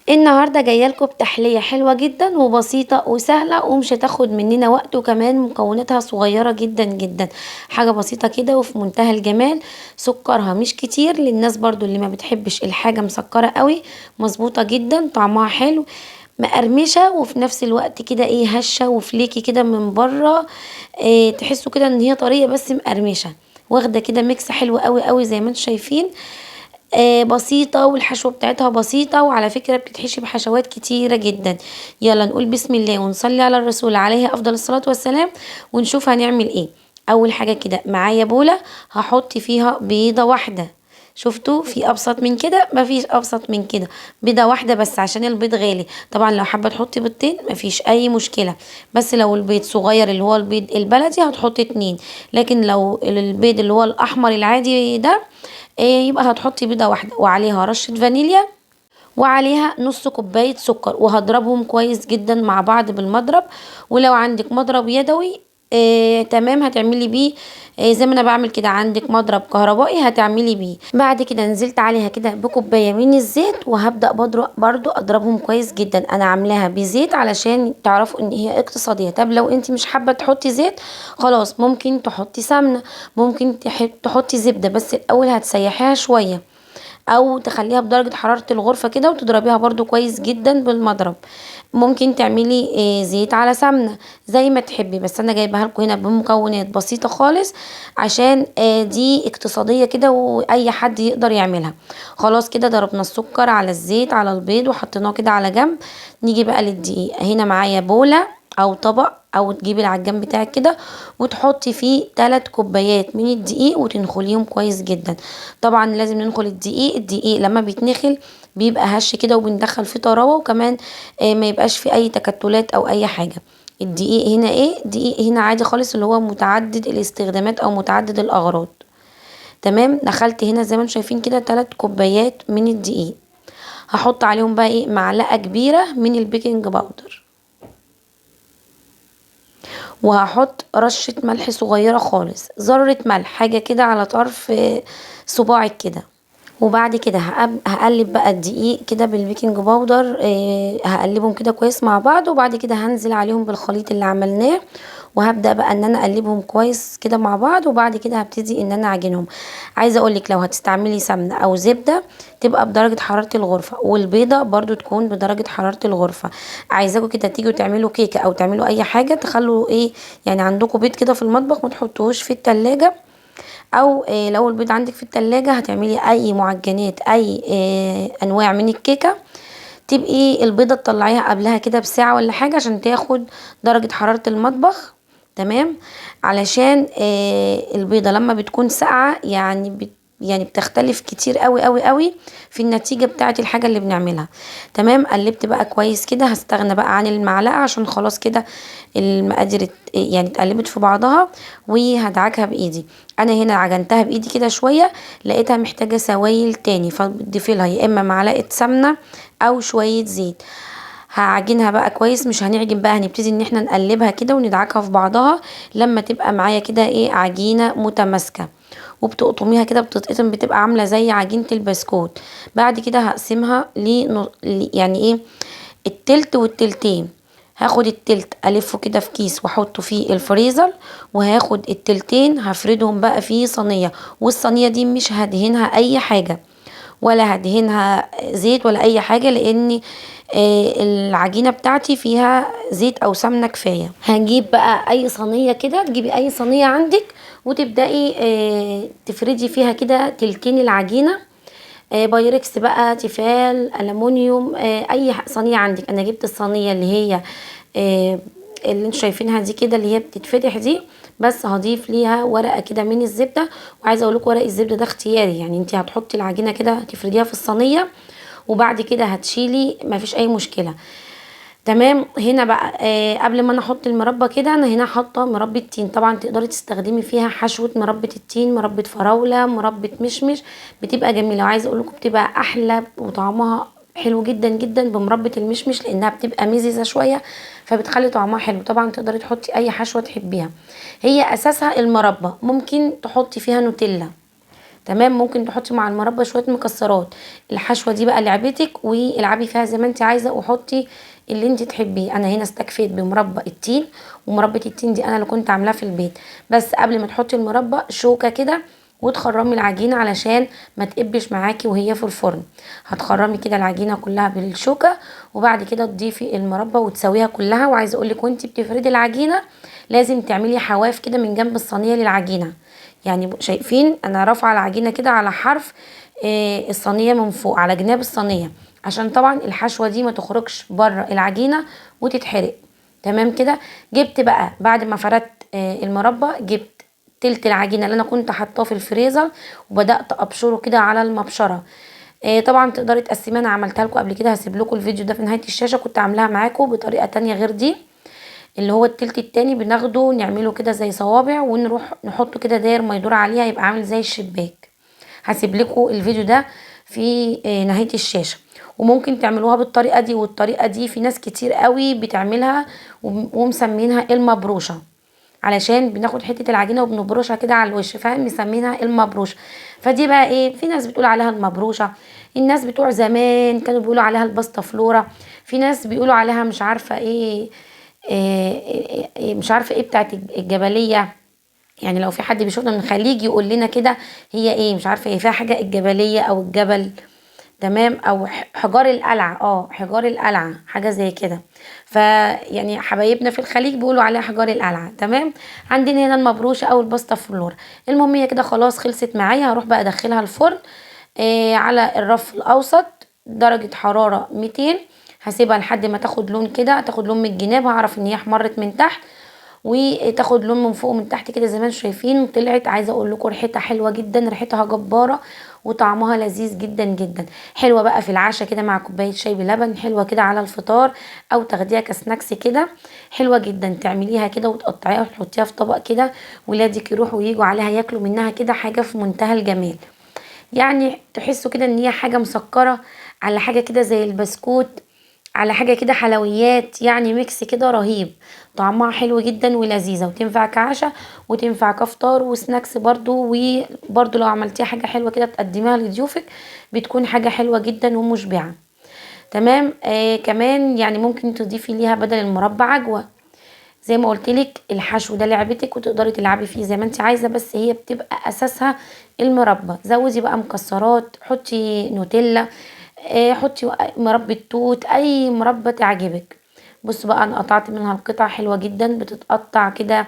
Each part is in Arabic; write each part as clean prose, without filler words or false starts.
النهارده جايه لكم بتحليه حلوه جدا وبسيطه وسهله ومش هتاخد مننا وقت، وكمان مكوناتها صغيره جدا جدا. حاجه بسيطه كده وفي منتهى الجمال. سكرها مش كتير للناس برضو اللي ما بتحبش الحاجه مسكره قوي. مظبوطه جدا، طعمها حلو، مقرمشه وفي نفس الوقت كده هشه وفليكي كده من بره. تحسوا كده ان هي طريه بس مقرمشه، واخده كده ميكس حلو قوي قوي زي ما انتم شايفين. بسيطة، والحشوة بتاعتها بسيطة، وعلى فكرة بتتحشي بحشوات كتيرة جدا. يلا نقول بسم الله ونصلي على الرسول عليه أفضل الصلاة والسلام، ونشوف هنعمل ايه. أول حاجة كده معايا بولة هحط فيها بيضة واحدة. شفتوا في ابسط من كده؟ مفيش ابسط من كده. بيضه واحده بس عشان البيض غالي. طبعا لو حابه تحطي بيضتين مفيش اي مشكله، بس لو البيض صغير اللي هو البيض البلدي هتحطي اتنين، لكن لو البيض اللي هو الاحمر العادي ده يبقى هتحطي بيضة واحدة وعليها رشة فانيليا، وعليها نص كوباية سكر، وهضربهم كويس جدا مع بعض بالمضرب. ولو عندك مضرب يدوي تمام هتعملي بيه. زي ما انا بعمل كده، عندك مضرب كهربائي هتعملي بيه. بعد كده نزلت عليها كده بكوبايه من الزيت، وهبدا برضو اضربهم كويس جدا. انا عاملاها بزيت علشان تعرفوا ان هي اقتصاديه. طب لو انت مش حابه تحطي زيت خلاص ممكن تحطي سمنه، ممكن تحطي زبده، بس الاول هتسيحيها شويه او تخليها بدرجة حرارة الغرفة كده، وتضربيها برضو كويس جدا بالمضرب. ممكن تعملي زيت على سمنة زي ما تحبي، بس انا جايبها لكم هنا بمكونات بسيطة خالص عشان دي اقتصادية كده واي حد يقدر يعملها. خلاص كده ضربنا السكر على الزيت على البيض وحطيناه كده على جنب. نيجي بقى للدقيق. هنا معايا بولة او طبق، او تجيبي العجان بتاعك كده وتحطي فيه 3 كوبايات من الدقيق وتنخليهم كويس جدا. طبعا لازم ننخل الدقيق لما بيتنخل بيبقى هش كده وبندخل فيه طراوه، وكمان ما يبقاش فيه اي تكتلات او اي حاجه. الدقيق هنا دقيق هنا عادي خالص اللي هو متعدد الاستخدامات او متعدد الاغراض. تمام، دخلت هنا زي ما انتم شايفين كده 3 كوبايات من الدقيق. هحط عليهم بقى معلقه كبيره من البيكنج باودر، وهحط رشة ملح صغيرة خالص، ذرة ملح حاجة كده على طرف صباعك كده. وبعد كده هقلب بقى الدقيق كده بالبيكنج باودر، هقلبهم كده كويس مع بعض، وبعد كده هنزل عليهم بالخليط اللي عملناه، وهبدأ بقى ان انا اقلبهم كويس كده مع بعض، وبعد كده هبتدي ان انا اعجنهم. عايزه اقولك لو هتستعملي سمنه او زبده تبقى بدرجه حراره الغرفه، والبيضه برضو تكون بدرجه حراره الغرفه. عايزاكم كده تيجوا تعملوا كيكه او تعملوا اي حاجه تخلوا يعني عندكم بيض كده في المطبخ، ما تحطوهوش في التلاجة. او لو البيض عندك في التلاجة هتعملي اي معجنات اي انواع من الكيكة، تبقي البيضة تطلعيها قبلها كده بساعة ولا حاجة عشان تاخد درجة حرارة المطبخ. تمام، علشان البيضة لما بتكون ساقعة يعني بتختلف كتير قوي قوي قوي في النتيجة بتاعة الحاجة اللي بنعملها. تمام، قلبت بقى كويس كده. هستغنى بقى عن المعلقة عشان خلاص كده المقادير يعني اتقلبت في بعضها، وهدعكها بايدي. انا هنا عجنتها بايدي كده شوية، لقيتها محتاجة سوائل تاني، فبضيف لها يا اما معلقة سمنة او شوية زيت. هعجنها بقى كويس، مش هنعجن بقى، هنبتدي ان احنا نقلبها كده وندعكها في بعضها لما تبقى معايا كده عجينة متماسكة. وبتقطميها كده بتتقطم، بتبقى عاملة زي عجينة البسكوت. بعد كده هقسمها يعني التلت والتلتين. هاخد التلت الفه كده في كيس واحطه في الفريزر، وهاخد التلتين هفردهم بقى في صينية، والصينية دي مش هدهنها اي حاجة، ولا هدهنها زيت ولا اي حاجة، لان العجينة بتاعتي فيها زيت او سمنة كفاية. هنجيب بقى اي صينية كده، تجيبي اي صينية عندك وتبدأي تفردي فيها كده تلتين العجينة. بايركس بقى، تيفال، ألمونيوم، اي صينية عندك. انا جبت الصينية اللي هي آه، اللي انتوا شايفينها دي كده، اللي هي بتتفتح دي. بس هضيف ليها ورقة كده من الزبدة. وعايزة اقول لكم ورق الزبدة ده اختياري، يعني انت هتحطي العجينة كده تفرديها في الصينية، وبعد كده هتشيلي مفيش اي مشكلة. تمام، هنا بقى قبل ما انا احط المربى كده، انا هنا حاطه مربى تين. طبعا تقدري تستخدمي فيها حشوه مربى التين، مربى فراوله، مربى مشمش، بتبقى جميله. وعايزه اقول لكم بتبقى احلى وطعمها حلو جدا جدا بمربى المشمش، لانها بتبقى مززه شويه فبتخلي طعمها حلو. طبعا تقدري تحطي اي حشوه تحبيها، هي اساسها المربى، ممكن تحطي فيها نوتيلا. تمام. ممكن تحطي مع المربى شويه مكسرات. الحشوه دي بقى لعبتك، والعبي فيها زي ما انت عايزه، وحطي اللي انت تحبيه. انا هنا استكفيت بمربى التين، ومربى التين دي انا اللي كنت عاملاها في البيت. بس قبل ما تحطي المربى شوكه كده وتخرمي العجينه علشان ما تقبش معاكي وهي في الفرن. هتخرمي كده العجينه كلها بالشوكه، وبعد كده تضيفي المربى وتسويها كلها. وعايزه اقولك وانتي بتفردي العجينه لازم تعملي حواف كده من جنب الصينيه للعجينه. يعني شايفين انا رافعه العجينه كده على حرف الصينيه من فوق، على جناب الصينيه، عشان طبعا الحشوه دي ما تخرجش بره العجينه وتتحرق. تمام كده. جبت بقى بعد ما فردت المربى، جبت تلت العجينه اللي انا كنت حاطاه في الفريزر، وبدات ابشره كده على المبشره. طبعا تقدري تقسميها، انا عملتها لكم قبل كده، هسيب لكم الفيديو ده في نهايه الشاشه، كنت عاملاها معاكم بطريقه تانية غير دي. اللي هو التلت التاني بناخده نعمله كده زي صوابع، ونروح نحطه كده داير ما يدور عليها يبقى عامل زي الشباك. هسيب لكم الفيديو ده في نهايه الشاشه. وممكن تعملوها بالطريقه دي، والطريقه دي في ناس كتير قوي بتعملها ومسمينها المبروشه، علشان بناخد حته العجينه وبنبرشها كده على الوش، فاهم، مسمينها المبروشه. فدي بقى ايه، في ناس بتقول عليها المبروشه، الناس بتوع زمان كانوا بيقولوا عليها الباستا فلورا، في ناس بيقولوا عليها مش عارفه ايه، مش عارفه ايه بتاعت الجبليه. يعني لو في حد بيشوفنا من الخليج يقول لنا كده هي ايه، مش عارفه ايه فيها حاجه، الجبليه او الجبل. تمام. او حجار القلعه، حجار القلعه حاجه زي كده. فيعني حبايبنا في الخليج بيقولوا عليها حجار القلعه. تمام. عندنا هنا المبروشه او الباستا فلورا. المهم هي كده خلاص خلصت معايا، هروح بقى ادخلها الفرن على الرف الاوسط، درجه حراره 200. هسيبها لحد ما تاخد لون كده، تاخد لون من الجناب، هعرف ان هي احمرت من تحت، وتاخد لون من فوق ومن تحت كده زي ما انتم شايفين. طلعت عايزه اقول لكم ريحتها حلوه جدا، ريحتها جباره، وطعمها لذيذ جدا جدا. حلوه بقى في العشاء كده مع كوبايه شاي بلبن، حلوه كده على الفطار، او تاخديها كسناكس كده، حلوه جدا. تعمليها كده وتقطعيها وتحطيها في طبق كده، ولادك يروحوا ويجوا عليها ياكلوا منها كده، حاجه في منتهى الجمال. يعني تحسوا كده ان هي حاجه مسكره، على حاجه كده زي البسكوت، على حاجه كده حلويات، يعني ميكس كده رهيب. طعمها حلو جدا ولذيذه، وتنفع كعشاء وتنفع كفطار وسناكس برضو. وبرضو لو عملتيها حاجه حلوه كده تقدميها لضيوفك، بتكون حاجه حلوه جدا ومشبعه. تمام. كمان يعني ممكن تضيفي ليها بدل المربى عجوه. زي ما قلتلك الحشو ده لعبتك، وتقدري تلعبي فيه زي ما انت عايزه، بس هي بتبقى اساسها المربى. زودي بقى مكسرات، حطي نوتيلا، حطي مربى توت، اي مربى تعجبك. بصوا بقى انا قطعت منها القطع حلوه جدا، بتتقطع كده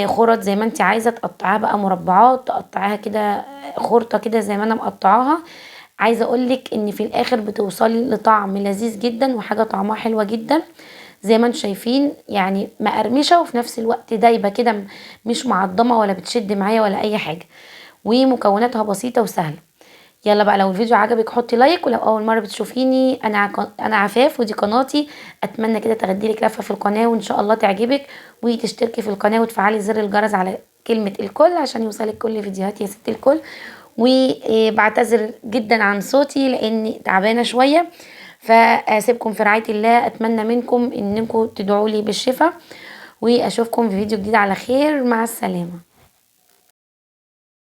خرط زي ما انت عايزه، تقطعيها بقى مربعات، تقطعيها كده خرطه كده زي ما انا مقطعاها. عايزه اقولك ان في الاخر بتوصلي لطعم لذيذ جدا، وحاجه طعمها حلوه جدا زي ما انتم شايفين. يعني مقرمشه وفي نفس الوقت دايبه كده، مش معضمه ولا بتشد معايا ولا اي حاجه، ومكوناتها بسيطه وسهله. يلا بقى، لو الفيديو عجبك حطي لايك، ولو اول مره بتشوفيني انا عفاف ودي قناتي، اتمنى كده تاخديلك لفه في القناه وان شاء الله تعجبك، وتشتركي في القناه وتفعلي زر الجرس على كلمه الكل عشان يوصلك كل فيديوهاتي يا ست الكل. وبعتذر جدا عن صوتي لاني تعبانه شويه، فاسيبكم في رعايه الله. اتمنى منكم انكم تدعوا لي بالشفاء، واشوفكم في فيديو جديد على خير. مع السلامه.